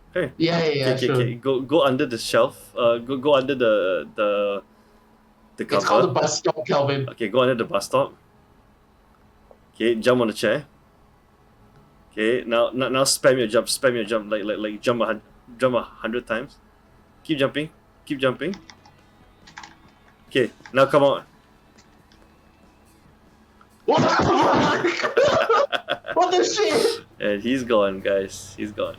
Okay. Yeah, Okay. sure. Go under the shelf. Go under the It's called the cover. bus stop, Kelvin. Okay, go under the bus stop. Okay, jump on the chair. Okay, now spam your jump. Spam your jump like jump 100 times. Keep jumping. Keep jumping. Okay, now come on. What the fuck? What the shit? And he's gone, guys. He's gone.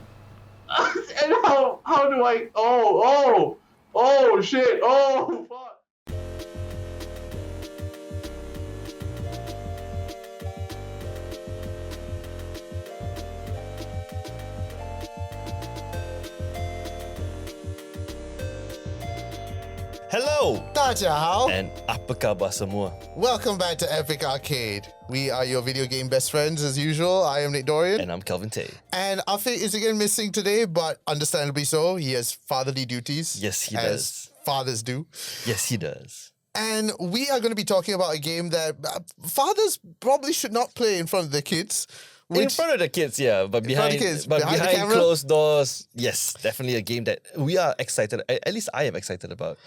And how do I? Oh shit! Oh fuck! Hello 大家好 and apa khabar semua? Welcome back to Epic Arcade. We are your video game best friends as usual. I am Nick Dorian. And I'm Kelvin Tay. And Afi is again missing today, but understandably so. He has fatherly duties. Yes, he as does. fathers do. Yes, he does. And we are going to be talking about a game that fathers probably should not play in front of their kids. In front of the kids, yeah, but behind behind the camera? closed doors, yes, definitely a game that we are excited. At least I am excited about.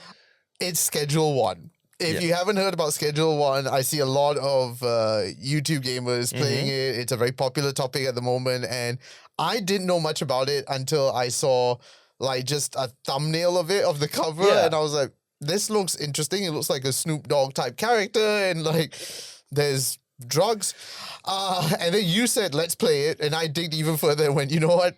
It's Schedule 1. If you haven't heard about Schedule 1, I see a lot of YouTube gamers playing it. It's a very popular topic at the moment, and I didn't know much about it until I saw like just a thumbnail of it, of the cover, and I was like, this looks interesting. It looks like a Snoop Dogg type character, and like there's drugs. And then you said, let's play it, and I digged even further and went, you know what?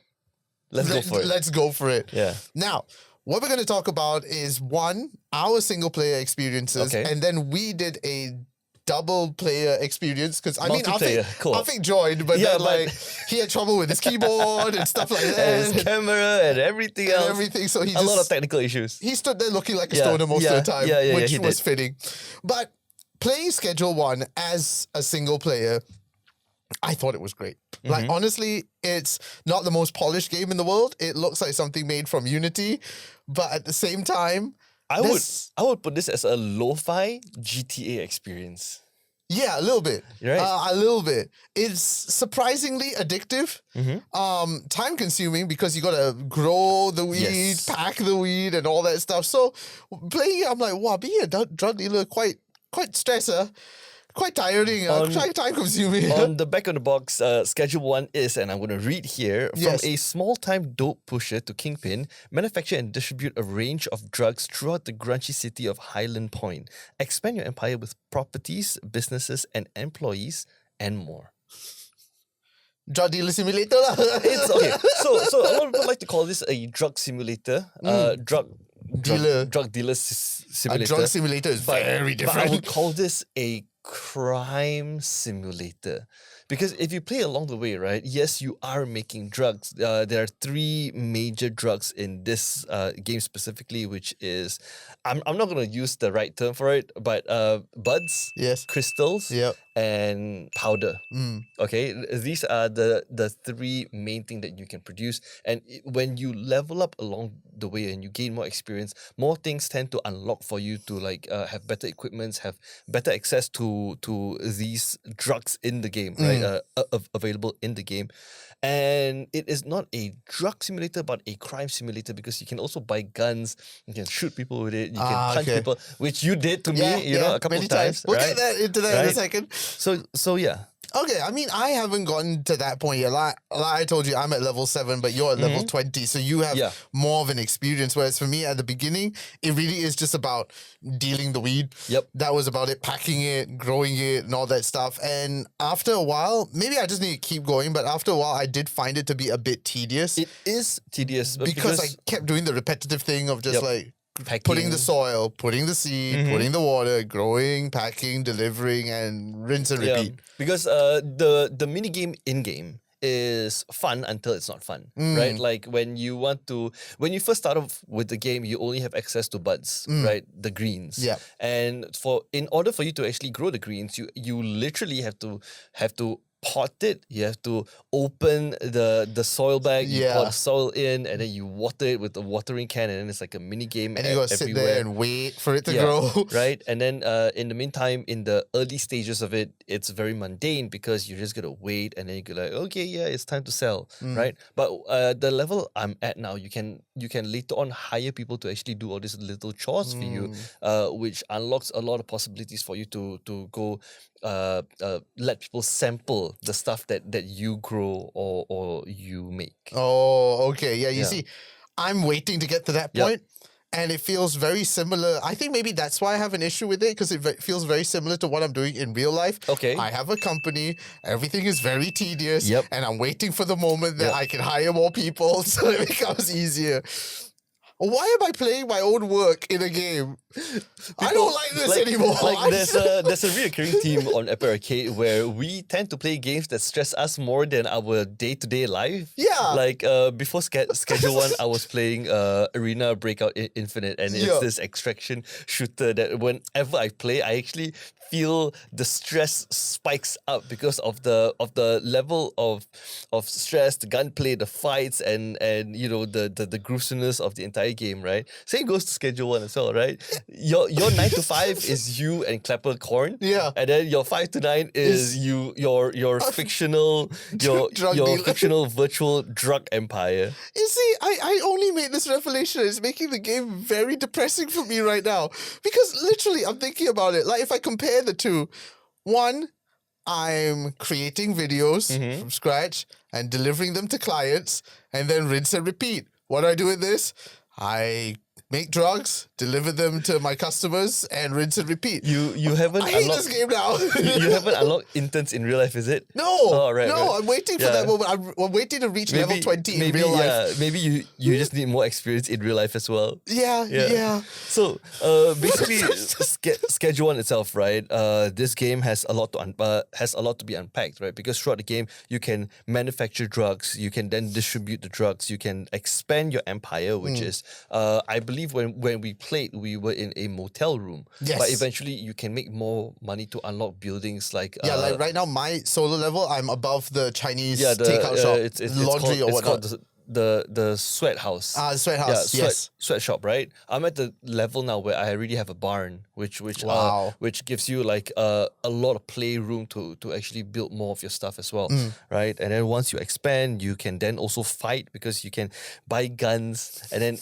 Let's go for it. Let's go for it. Yeah. Now, what we're going to talk about is one, our single player experiences, and then we did a double player experience because I mean, Afiq joined, but then like he had trouble with his keyboard and stuff like that, and his camera and everything else. So he a lot of technical issues. He stood there looking like a stoner most of the time, which was fitting. But playing Schedule 1 as a single player, I thought it was great. Like, honestly, it's not the most polished game in the world. It looks like something made from Unity, but at the same time, I would put this as a lo-fi GTA experience. Yeah, a little bit. Right. A little bit. It's surprisingly addictive. Time consuming because you gotta grow the weed, pack the weed, and all that stuff. So playing it, I'm like, wow, being a drug dealer quite stressor. Quite tiring, time consuming. On the back of the box, Schedule 1 is, and I'm going to read here, from a small-time dope pusher to kingpin, manufacture and distribute a range of drugs throughout the grungy city of Highland Point. Expand your empire with properties, businesses, and employees, and more. Drug dealer simulator lah. It's okay. So a lot of people like to call this a drug simulator. Drug dealer simulator. A drug simulator is very different. But I would call this a crime simulator, because if you play along the way, right, yes, you are making drugs. There are three major drugs in this game specifically, which is, I'm not going to use the right term for it, but buds, crystals, and powder. Okay, these are the three main things that you can produce, and when you level up along the way and you gain more experience, more things tend to unlock for you to like have better equipments, have better access to these drugs in the game, right? Available in the game. And it is not a drug simulator, but a crime simulator, because you can also buy guns, you can shoot people with it, you can punch people, which you did to me, you know, a couple of times. We'll get into that in a second. So yeah. Okay, I mean, I haven't gotten to that point yet. Like I told you, I'm at level 7, but you're at level 20, so you have more of an experience. Whereas for me, at the beginning, it really is just about dealing the weed. That was about it, packing it, growing it, and all that stuff. And after a while, maybe I just need to keep going, but after a while, I did find it to be a bit tedious. It is tedious. Because I kept doing the repetitive thing of just like, putting the soil, putting the seed, putting the water, growing, packing, delivering, and rinse and repeat. Because the mini game in game is fun until it's not fun, right? Like when you first start off with the game, you only have access to buds, right? The greens. And in order for you to actually grow the greens, you literally have to pot it. You have to open the soil bag. You pour Yeah. the soil in, and then you water it with the watering can, and then it's like a mini game. And you gotta sit there and wait for it to grow. Right? And then in the meantime, in the early stages of it, it's very mundane because you're just gonna wait, and then you're like, okay, yeah, it's time to sell, right? But the level I'm at now, you can later on hire people to actually do all these little chores for you, which unlocks a lot of possibilities for you to go let people sample the stuff that you grow or you make. Oh, okay. Yeah, you Yeah. see, I'm waiting to get to that Yep. point, and it feels very similar. I think maybe that's why I have an issue with it, because it feels very similar to what I'm doing in real life. Okay. I have a company, everything is very tedious, Yep. and I'm waiting for the moment that Yep. I can hire more people so it becomes easier. Why am I playing my own work in a game? I don't like this anymore. Like there's a reoccurring theme on Apple Arcade where we tend to play games that stress us more than our day-to-day life. Yeah. Like before Schedule 1, I was playing Arena Breakout Infinite, and it's Yeah. this extraction shooter that whenever I play, I actually feel the stress spikes up because of the level of stress, the gunplay, the fights, and you know the gruesomeness of the entire game, right? Same goes to Schedule 1 as well, right? Your 9 to 5 is you and Clapper Corn. Yeah. And then your 5 to 9 is your fictional your drug dealer. fictional virtual drug empire. You see, I only made this revelation. It's making the game very depressing for me right now. Because literally, I'm thinking about it. Like, if I compare the two, one, I'm creating videos from scratch and delivering them to clients, and then rinse and repeat. What do I do with this? I make drugs, deliver them to my customers, and rinse and repeat. You haven't I hate unlocked this game now. you haven't unlocked interns in real life, is it? No, Oh, right, no, right. I'm waiting for Yeah. that moment. I'm waiting to reach level 20 in real life. Yeah, maybe you just need more experience in real life as well. Yeah. So basically, Schedule 1 itself, right? This game has a lot to be unpacked, right? Because throughout the game, you can manufacture drugs, you can then distribute the drugs, you can expand your empire, which is, I believe when we played, we were in a motel room. Yes. But eventually, you can make more money to unlock buildings like Like right now, my solo level, I'm above the Chinese the takeout shop, it's laundry called, or whatnot. It's called the sweat house. Sweat house, yes. Sweatshop, right? I'm at the level now where I already have a barn, which Wow. which gives you like a lot of playroom to actually build more of your stuff as well, right? And then once you expand, you can then also fight because you can buy guns, and then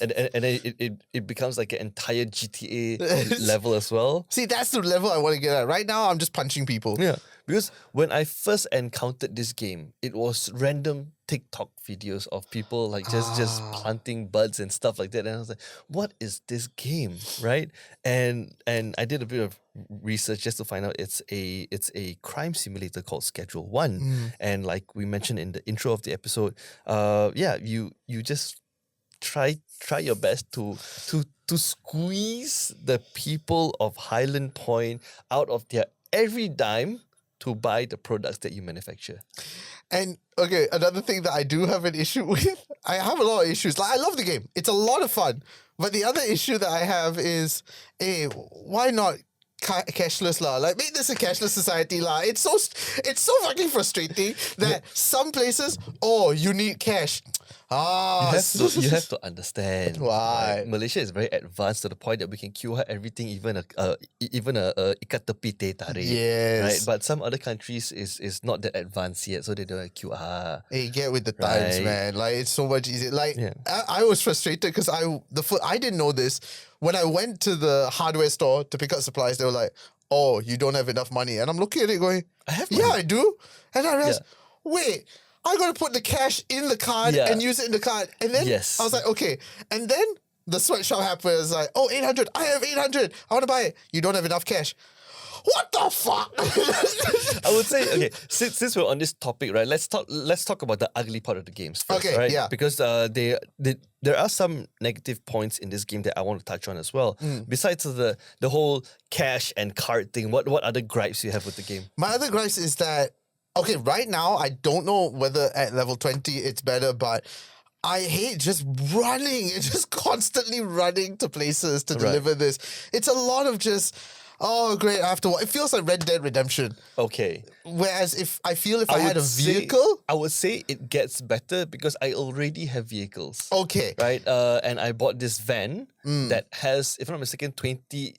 it becomes like an entire GTA level as well. See, that's the level I want to get at. Right now, I'm just punching people. Yeah, because when I first encountered this game, it was random TikTok videos of people like just planting buds and stuff like that, and I was like, "What is this game?" Right? And I did a bit of research just to find out it's a crime simulator called Schedule 1, and like we mentioned in the intro of the episode, you just try your best to squeeze the people of Highland Point out of their every dime to buy the products that you manufacture. And okay, another thing that I do have an issue with, I have a lot of issues. Like, I love the game. It's a lot of fun. But the other issue that I have is, hey, why not cashless lah? Like, make this a cashless society lah. It's so fucking frustrating that some places, you need cash. You have to understand. Why? Right? Malaysia is very advanced to the point that we can QR everything, even a ikat tepi teh tarik. Yes. Right. But some other countries is not that advanced yet, so they don't have QR. Hey, get with the times, Right. man. Like, it's so much easier. Like, Yeah. I was frustrated because I didn't know this. When I went to the hardware store to pick up supplies, they were like, "Oh, you don't have enough money." And I'm looking at it going, I have "Yeah, money. I do." And I realized, wait, I got to put the cash in the card Yeah. and use it in the card. And then Yes. I was like, okay. And then the sweatshop happened. It's like, 800. I have 800. I want to buy it. You don't have enough cash. What the fuck? I would say, okay, since we're on this topic, right? Let's talk about the ugly part of the games first, Okay, right? yeah. Because there are some negative points in this game that I want to touch on as well. Besides the whole cash and card thing, what other gripes you have with the game? My other gripes is that, okay, right now, I don't know whether at level 20 it's better, but I hate just running and just constantly running to places to deliver this. It's a lot of just, Oh, great! After what? It feels like Red Dead Redemption. Okay. Whereas if I would had a say- vehicle, I would say it gets better because I already have vehicles. okay, Right? And I bought this van that has, if I'm not mistaken, 20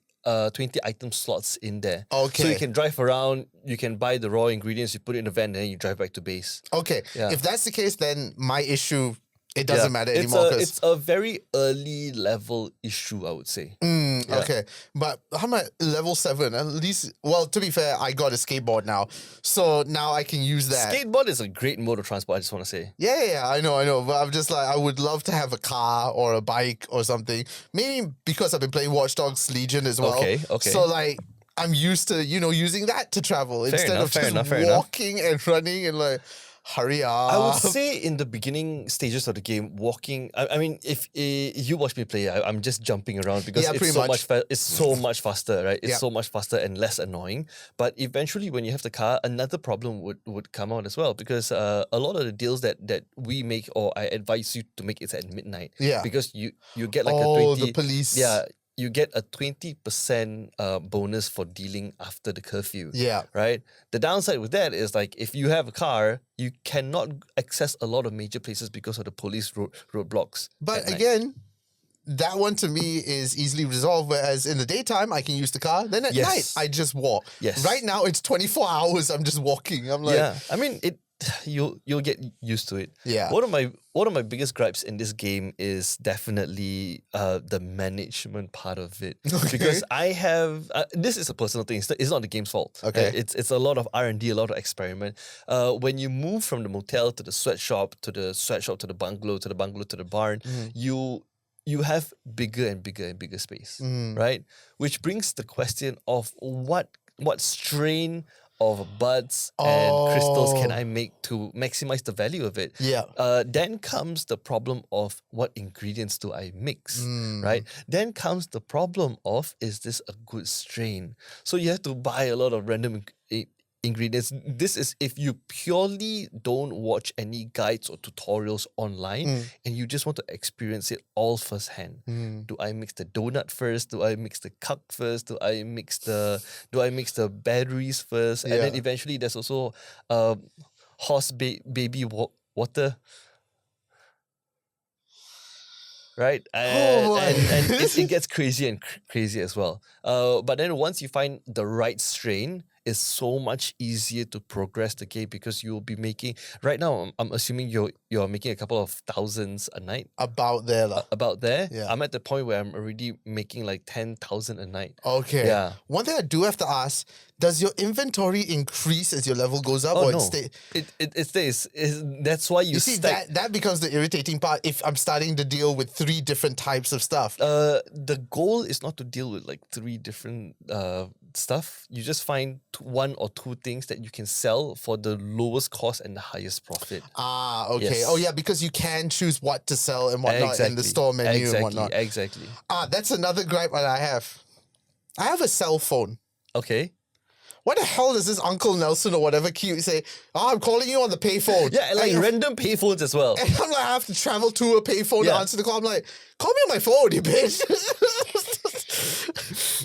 item slots in there. So Okay. you can drive around, you can buy the raw ingredients, you put it in the van, and then you drive back to base. okay. Yeah. If that's the case, then my issue it doesn't matter It's anymore. it's a very early level issue, I would say. yeah. Okay, but how am I level 7? At least, well, to be fair, I got a skateboard now, so now I can use that. Skateboard is a great mode of transport, I just want to say. Yeah, I know. But I'm just like, I would love to have a car or a bike or something. Maybe because I've been playing Watch Dogs Legion as well. Okay. So like, I'm used to, using that to travel instead of just walking and running and like, hurry up. I would say in the beginning stages of the game, walking. I mean, if you watch me play, I'm just jumping around because Yeah, it's pretty so much. it's so much faster, right? It's Yeah. so much faster and less annoying. But eventually, when you have the car, another problem would come out as well because a lot of the deals that we make or I advise you to make is at midnight. Yeah. Because you get like a Oh, 20. the police. Yeah. You get a 20% bonus for dealing after the curfew. Yeah. Right? The downside with that is like if you have a car, you cannot access a lot of major places because of the police roadblocks. But at night. again, that one to me is easily resolved. Whereas in the daytime, I can use the car. Then at Yes. night, I just walk. Yes. Right now, it's 24 hours. I'm just walking. I'm like, yeah, I mean you'll get used to it. Yeah. One of my biggest gripes in this game is definitely the management part of it. Okay. Because I have this is a personal thing. It's not the game's fault. Okay. It's a lot of R&D, a lot of experiment. When you move from the motel to the sweatshop, to the sweatshop to the bungalow, to the bungalow to the barn, you have bigger and bigger and bigger space, right? Which brings the question of what strain of buds and crystals can I make to maximize the value of it? Yeah. Then comes the problem of what ingredients do I mix, right? Then comes the problem of, is this a good strain? So you have to buy a lot of random ingredients. This is if you purely don't watch any guides or tutorials online and you just want to experience it all firsthand. Do I mix the donut first? Do I mix the cup first? Do I mix the berries first? And then Yeah. eventually there's also horse baby water. Right, and it gets crazy and crazy as well. But then once you find the right strain, it's so much easier to progress the game because you'll be making. Right now, I'm assuming you're making a couple of thousands a night. About there. lah. About there, Yeah. I'm at the point where I'm already making like 10,000 a night. Okay. Yeah. One thing I do have to ask, does your inventory increase as your level goes up? Oh or no, it stay? it stays. That's why you You see, stack. that becomes the irritating part if I'm starting to deal with 3 different types of stuff. The goal is not to deal with like 3 different stuff. You just find 1 or 2 things that you can sell for the lowest cost and the highest profit. Okay. Yes. Oh, yeah, because you can choose what to sell and whatnot and the store menu and whatnot. Exactly. That's another gripe that I have. I have a cell phone. Okay. What the hell does this Uncle Nelson or whatever keep say? Oh, I'm calling you on the payphone. Yeah, and like And random payphones as well. And I'm like, I have to travel to a payphone to Yeah. answer the call. I'm like, call me on my phone, you bitch.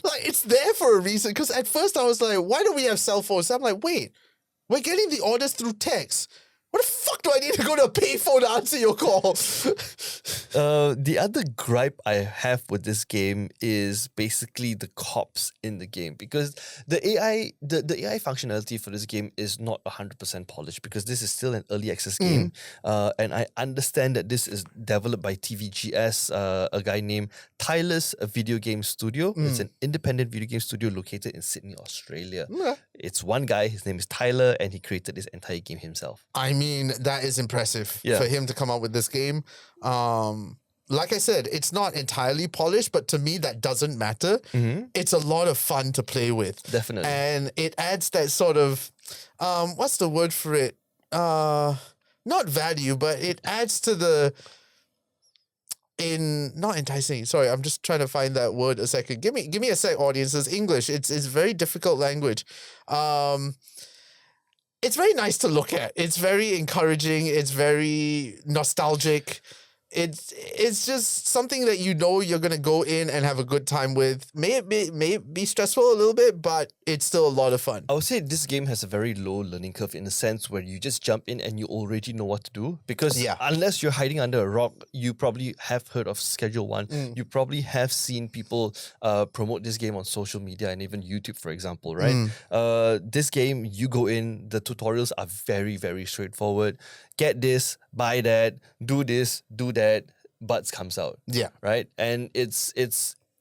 Like, it's there for a reason. Because at first I was like, why do we have cell phones? I'm like, wait, we're getting the orders through text. What the fuck do I need to go to a payphone to answer your call? The other gripe I have with this game is basically the cops in the game because the AI functionality for this game is not 100% polished because this is still an early access game, and I understand that this is developed by TVGS, a guy named Tyler's Video Game Studio. It's an independent video game studio located in Sydney, Australia. Okay. It's one guy. His name is Tyler, and he created this entire game himself. I mean, that is impressive Yeah. for him to come up with this game. Like I said, it's not entirely polished, but to me, that doesn't matter. It's a lot of fun to play with. Definitely. And it adds that sort of, what's the word for it? Not value, but it adds to the, not enticing. Sorry, I'm just trying to find that word a second. Give me a sec, audience. It's English. It's very difficult language. It's very nice to look at. It's very encouraging. It's very nostalgic. it's just something that you know you're gonna go in and have a good time with. May it be stressful a little bit, but it's still a lot of fun. I would say this game has a very low learning curve in the sense where you just jump in and you already know what to do. Because Yeah. unless you're hiding under a rock, you probably have heard of Schedule 1. You probably have seen people promote this game on social media and even YouTube, for example, right? This game, you go in, the tutorials are very, very straightforward. Get this, buy that, do this, do that, butts comes out. Yeah. Right? And it's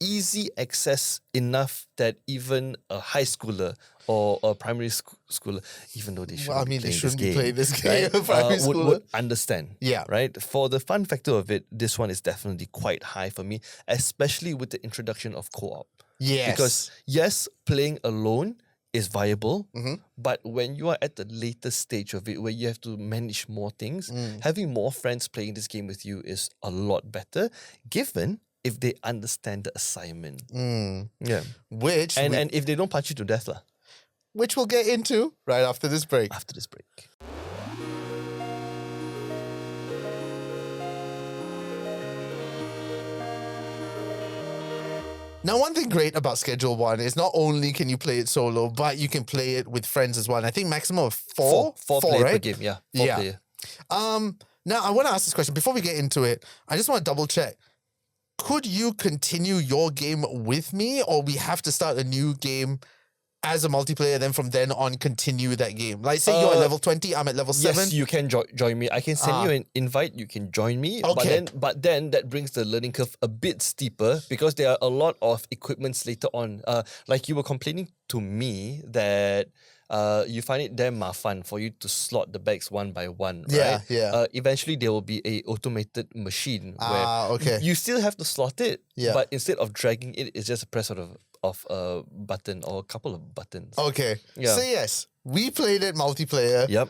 easy access enough that even a high schooler or a primary schooler, even though they shouldn't They shouldn't be playing this right, game. Primary schooler. would understand. Yeah. Right? For the fun factor of it, this one is definitely quite high for me, especially with the introduction of co-op. Yes. Because yes, playing alone is viable, but when you are at the later stage of it, where you have to manage more things, having more friends playing this game with you is a lot better, given if they understand the assignment. Yeah. Which And if they don't punch you to death, lah, which we'll get into right after this break. after this break. Now, one thing great about Schedule 1 is not only can you play it solo, but you can play it with friends as well. And I think maximum of four Player per right? game, yeah. Four Yeah. player. Now, I want to ask this question. Before we get into it, I just want to double check. Could you continue your game with me, or we have to start a new game as a multiplayer, then from then on continue that game? Like, say you're at level 20, I'm at level 7. Yes, you can join me. I can send you an invite. You can join me. Okay. But then that brings the learning curve a bit steeper because there are a lot of equipments later on. Like you were complaining to me that you find it damn fun for you to slot the bags one by one, right? Yeah. Eventually, there will be a automated machine where Okay. you still have to slot it, Yeah. but instead of dragging it, it's just a press of a button or a couple of buttons. Okay. Yeah. So, yes, we played it multiplayer. Yep.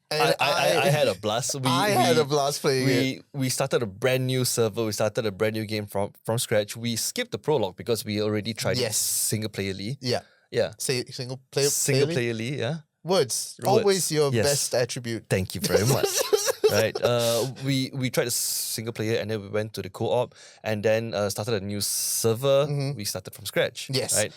And I had a blast. I had a blast playing it. We started a brand new server. We started a brand new game from scratch. We skipped the prologue because we already tried it Yes. single playerly. Yeah. Yeah. Say single player. Single playerly? playerly, yeah. Words. Always your Yes. best attribute. Thank you very much. Right. We tried a single player and then we went to the co-op and then started a new server. We started from scratch. Yes. Right.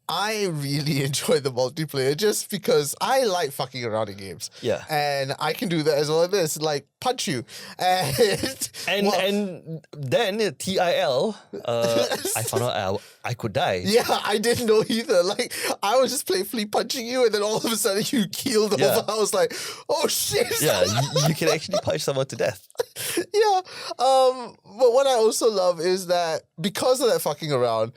I really enjoy the multiplayer just because I like fucking around in games. Yeah. And I can do that as well as this, like punch you. And And then TIL, I found out I could die. yeah, I didn't know either. Like I was just playfully punching you, and then all of a sudden you keeled Yeah. over. I was like, oh shit. Yeah, you can actually punch someone to death. Yeah. But what I also love is that because of that fucking around,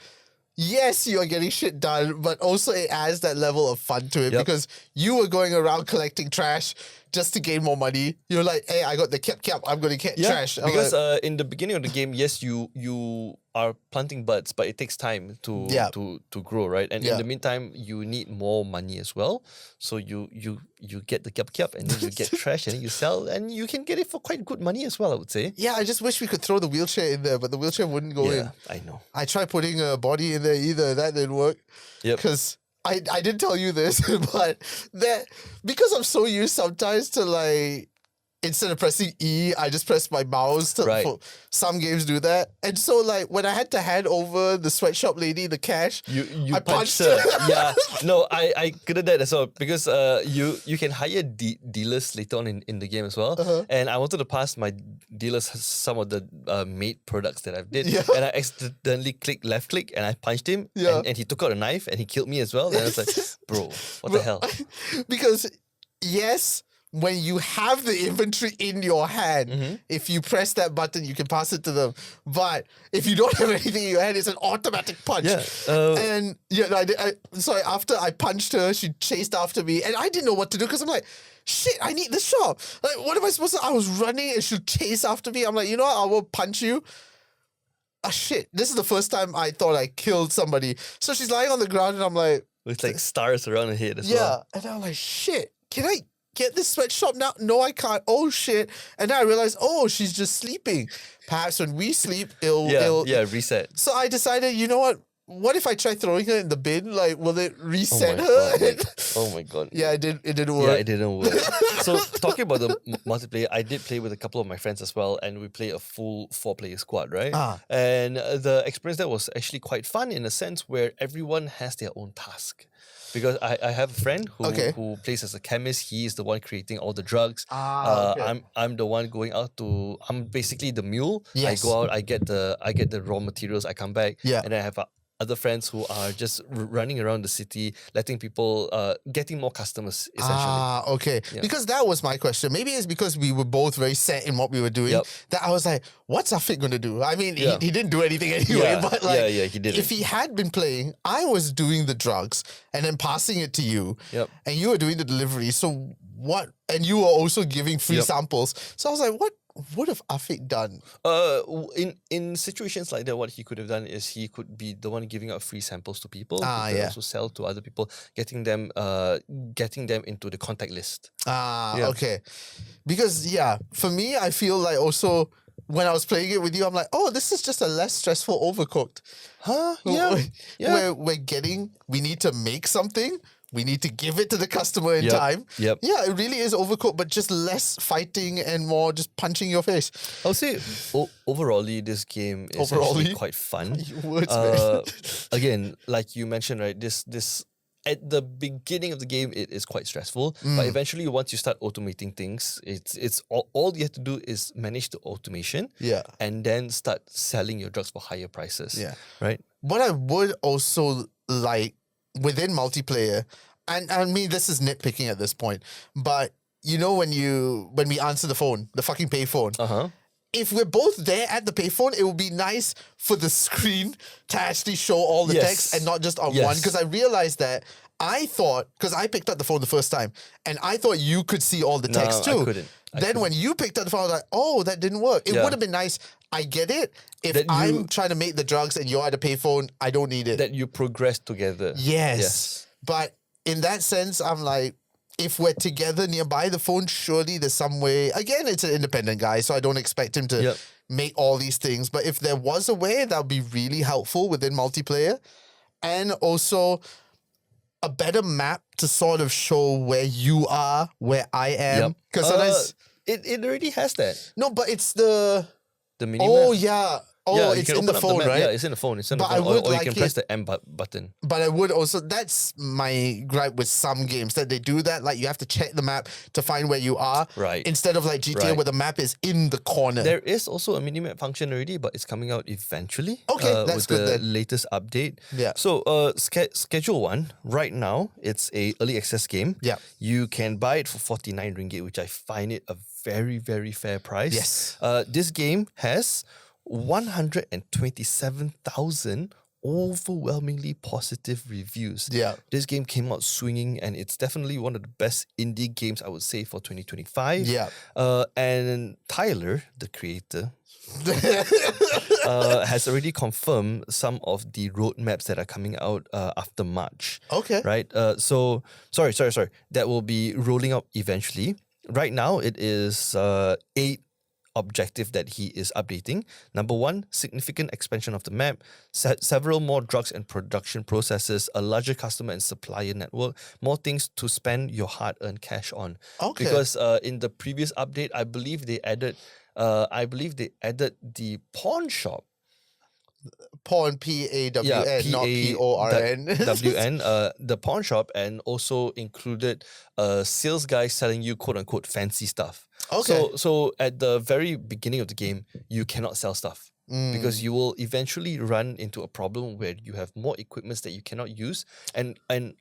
yes, you are getting shit done, but also it adds that level of fun to it Yep. because you were going around collecting trash just to gain more money. You're like, hey, I got the cap, I'm going to get trash. I'm because like, in the beginning of the game, yes, you are planting buds, but it takes time to Yeah. to grow, right? And Yeah. in the meantime, you need more money as well. So you get the cap, and then you get trash, and then you sell, and you can get it for quite good money as well, I would say. yeah, I just wish we could throw the wheelchair in there, but the wheelchair wouldn't go in. Yeah, I know. I tried putting a body in there either. That didn't work. Yep. Because I didn't tell you this, but that because I'm so used sometimes to like instead of pressing E, I just press my mouse. Right. Some games do that, and so like when I had to hand over the sweatshop lady the cash, You I punched punched her. her. Yeah. No, I couldn't that as well because you can hire dealers later on in the game as well. And I wanted to pass my dealers some of the made products that I've did. Yeah. And I accidentally clicked left click and I punched him. Yeah. And he took out a knife and he killed me as well. And I was like, bro, what the hell? because yes. When you have the inventory in your hand, if you press that button, you can pass it to them. But if you don't have anything in your hand, it's an automatic punch. Yeah. And yeah, sorry, after I punched her, she chased after me, and I didn't know what to do because I'm like, shit, I need the shop. Like, what am I supposed to? I was running, and she chased after me. I'm like, you know what? I will punch you. Ah, shit. This is the first time I thought I killed somebody. So she's lying on the ground, and I'm like, With like stars around her head as yeah. well. And I'm like, shit, can I get this sweatshop now? No, I can't. Oh, shit. And then I realized, oh, she's just sleeping. Perhaps when we sleep, it'll... Yeah, reset. So I decided, you know what? what if I try throwing her in the bin? Like, will it reset my her? God, like, oh my god. Yeah, it didn't Yeah, work. it didn't work. So talking about the multiplayer, I did play with a couple of my friends as well, and we play a full 4-player squad, right? Ah. And the experience there was actually quite fun in a sense where everyone has their own task. Because I have a friend who plays as a chemist. He is the one creating all the drugs. Okay. I'm the one going out to. I'm basically the mule. Yes. I go out. I get the raw materials. I come back. Yeah. And I have other friends who are just running around the city, letting people, getting more customers, essentially. Okay. Yeah. Because that was my question. Maybe it's because we were both very set in what we were doing Yep. that I was like, what's Afiq going to do? I mean, Yeah. he didn't do anything anyway, Yeah, but like, yeah, he didn't. if he had been playing, I was doing the drugs and then passing it to you, Yep. and you were doing the delivery. So what? And you were also giving free Yep. samples. So I was like, what would have Afiq done? In situations like that, what he could have done is he could be the one giving out free samples to people. He could Yeah. also sell to other people, getting them into the contact list. Yeah. Okay. Because for me, I feel like also when I was playing it with you, I'm like, oh, this is just a less stressful Overcooked. Huh? Yeah. Yeah. We need to make something. We need to give it to the customer in Yep, time. yep. Yeah, it really is Overcooked, but just less fighting and more just punching your face. I'll say overallly, this game is actually quite fun. Words, man. Again, like you mentioned, right? This at the beginning of the game, it is quite stressful. But eventually, once you start automating things, it's all you have to do is manage the automation. Yeah. And then start selling your drugs for higher prices. Yeah. Right. What I would also like within multiplayer, and I mean this is nitpicking at this point, but you know when we answer the phone, the fucking payphone, if we're both there at the payphone, it would be nice for the screen to actually show all the Yes. text and not just on Yes. one. Because I realized that I thought, because I picked up the phone the first time, and I thought you could see all the text No, too. I couldn't. Then when you picked up the phone, I was like, oh, that didn't work. It Yeah. would have been nice. I get it. If That I'm you- trying to make the drugs and you're at a payphone, I don't need it. That you progress together. Yes. But in that sense, I'm like, if we're together nearby the phone, surely there's some way. Again, it's an independent guy, so I don't expect him to Yep. make all these things. But if there was a way, that would be really helpful within multiplayer. And also a better map to sort of show where you are, where I am. Yep. Because sometimes... It already has that. No, but it's the... The mini Oh, map. yeah. Oh, Yeah, you it's can in the open up phone, map. right? Yeah, it's in the phone. It's in the But I phone. would Or you like can press it- the M button. But I would also, that's my gripe with some games, that they do that. Like, you have to check the map to find where you are. Right. Instead of like GTA, Right. where the map is in the corner. There is also a mini-map function already, but it's coming out eventually. Okay, that's with good the then. latest update. Yeah. So, Schedule 1, right now, it's a early access game. Yeah. You can buy it for 49 ringgit, which I find it a very, very fair price. Yes. This game has 127,000 overwhelmingly positive reviews. Yeah. This game came out swinging, and it's definitely one of the best indie games, I would say, for 2025. Yeah. And Tyler, the creator, has already confirmed some of the roadmaps that are coming out after March. Okay. Right? So, sorry. That will be rolling out eventually. Right now, it is 8 objective that he is updating. Number 1, significant expansion of the map, several more drugs and production processes, a larger customer and supplier network, more things to spend your hard-earned cash on. Okay. Because in the previous update, I believe they added the pawn shop. Porn, P-A-W-N, Yeah, not P-O-R-N. W-N, the pawn shop, and also included a sales guy selling you quote-unquote fancy stuff. Okay. So at the very beginning of the game, you cannot sell stuff because you will eventually run into a problem where you have more equipments that you cannot use, and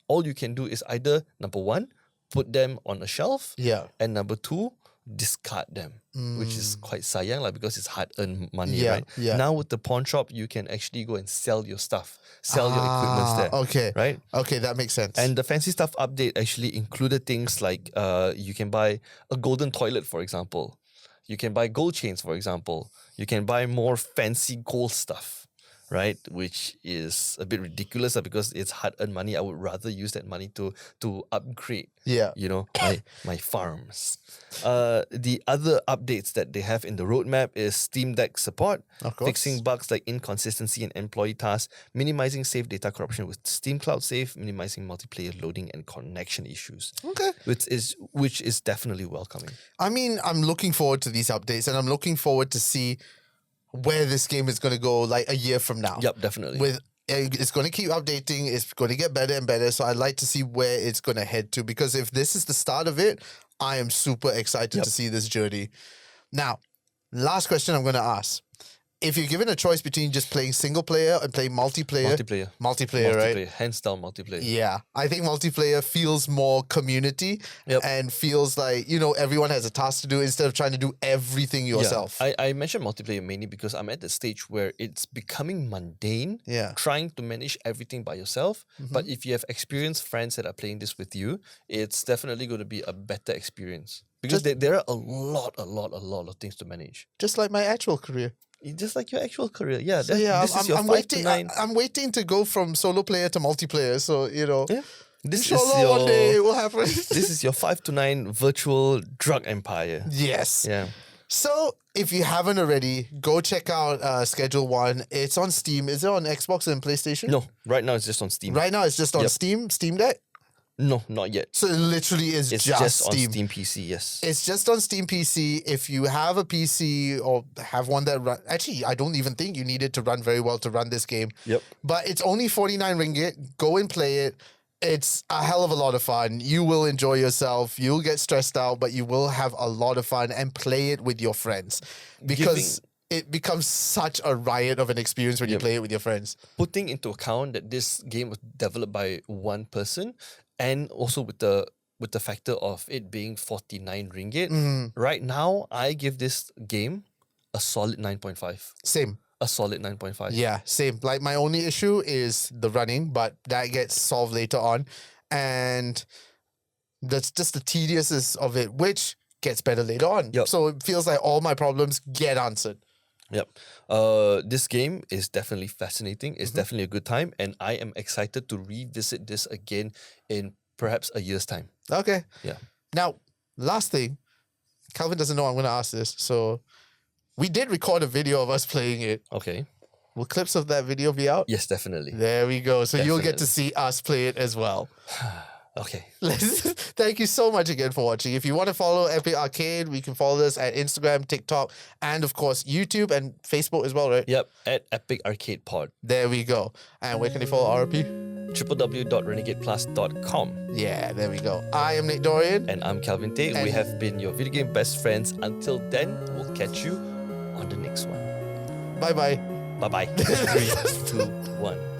all you can do is either, number 1, put them on a shelf, Yeah. and number 2, discard them, which is quite sayang because it's hard-earned money, Yeah, right? yeah. Now with the pawn shop, you can actually go and sell your stuff, sell your equipments there. Okay. Right? Okay, that makes sense. And the fancy stuff update actually included things like you can buy a golden toilet, for example. You can buy gold chains, for example. You can buy more fancy gold stuff. right? Which is a bit ridiculous because it's hard-earned money. I would rather use that money to upgrade, Yeah. you know, my farms. The other updates that they have in the roadmap is Steam Deck support, Of course. fixing bugs like inconsistency in employee tasks, minimizing save data corruption with Steam Cloud Save, minimizing multiplayer loading and connection issues, Okay. which is definitely welcoming. I mean, I'm looking forward to these updates, and I'm looking forward to see where this game is going to go like a year from now. Yep, definitely. It's going to keep updating. It's going to get better and better. So I'd like to see where it's going to head to, because if this is the start of it, I am super excited to see this journey. Now, last question I'm going to ask. If you're given a choice between just playing single player and playing multiplayer, right? Hands down multiplayer. Yeah, I think multiplayer feels more community and feels like, you know, everyone has a task to do instead of trying to do everything yourself. Yeah. I mentioned multiplayer mainly because I'm at the stage where it's becoming mundane, trying to manage everything by yourself. But if you have experienced friends that are playing this with you, it's definitely going to be a better experience. Because there are a lot of things to manage. Just like my actual career. Just like your actual career, yeah. So I'm waiting to go from solo player to multiplayer. So you know, one day it will happen. This is your 5 to 9 virtual drug empire. Yes. Yeah. So if you haven't already, go check out Schedule 1. It's on Steam. Is it on Xbox and PlayStation? No, right now it's just on Steam. Right now it's just on Steam Deck. No, not yet. So it literally is it's just on Steam. Steam PC, yes. It's just on Steam PC. If you have a PC or have one that run... Actually, I don't even think you need it to run very well to run this game. Yep. But it's only 49 ringgit. Go and play it. It's a hell of a lot of fun. You will enjoy yourself. You'll get stressed out, but you will have a lot of fun, and play it with your friends. Because it becomes such a riot of an experience when you play it with your friends. Putting into account that this game was developed by one person, and also with the factor of it being 49 ringgit, right now I give this game a solid 9.5. Same. A solid 9.5. Yeah, same. Like, my only issue is the running, but that gets solved later on. And that's just the tediousness of it, which gets better later on. Yep. So it feels like all my problems get answered. Yep. This game is definitely fascinating. It's definitely a good time, and I am excited to revisit this again in perhaps a year's time. Okay. Yeah. Now, last thing, Kelvin doesn't know I'm going to ask this, so we did record a video of us playing it. Okay. Will clips of that video be out? Yes, definitely. There we go. So you'll get to see us play it as well. Okay. Thank you so much again for watching. If you want to follow Epic Arcade, we can follow us at Instagram, TikTok, and of course YouTube and Facebook as well, right? Yep, at Epic Arcade Pod. There we go. And where can you follow RP? www.renegadeplus.com. Yeah, there we go. I am Nick Dorian. And I'm Kelvin Tate. We have been your video game best friends. Until then, we'll catch you on the next one. Bye-bye. Bye-bye. 3, 2, 1.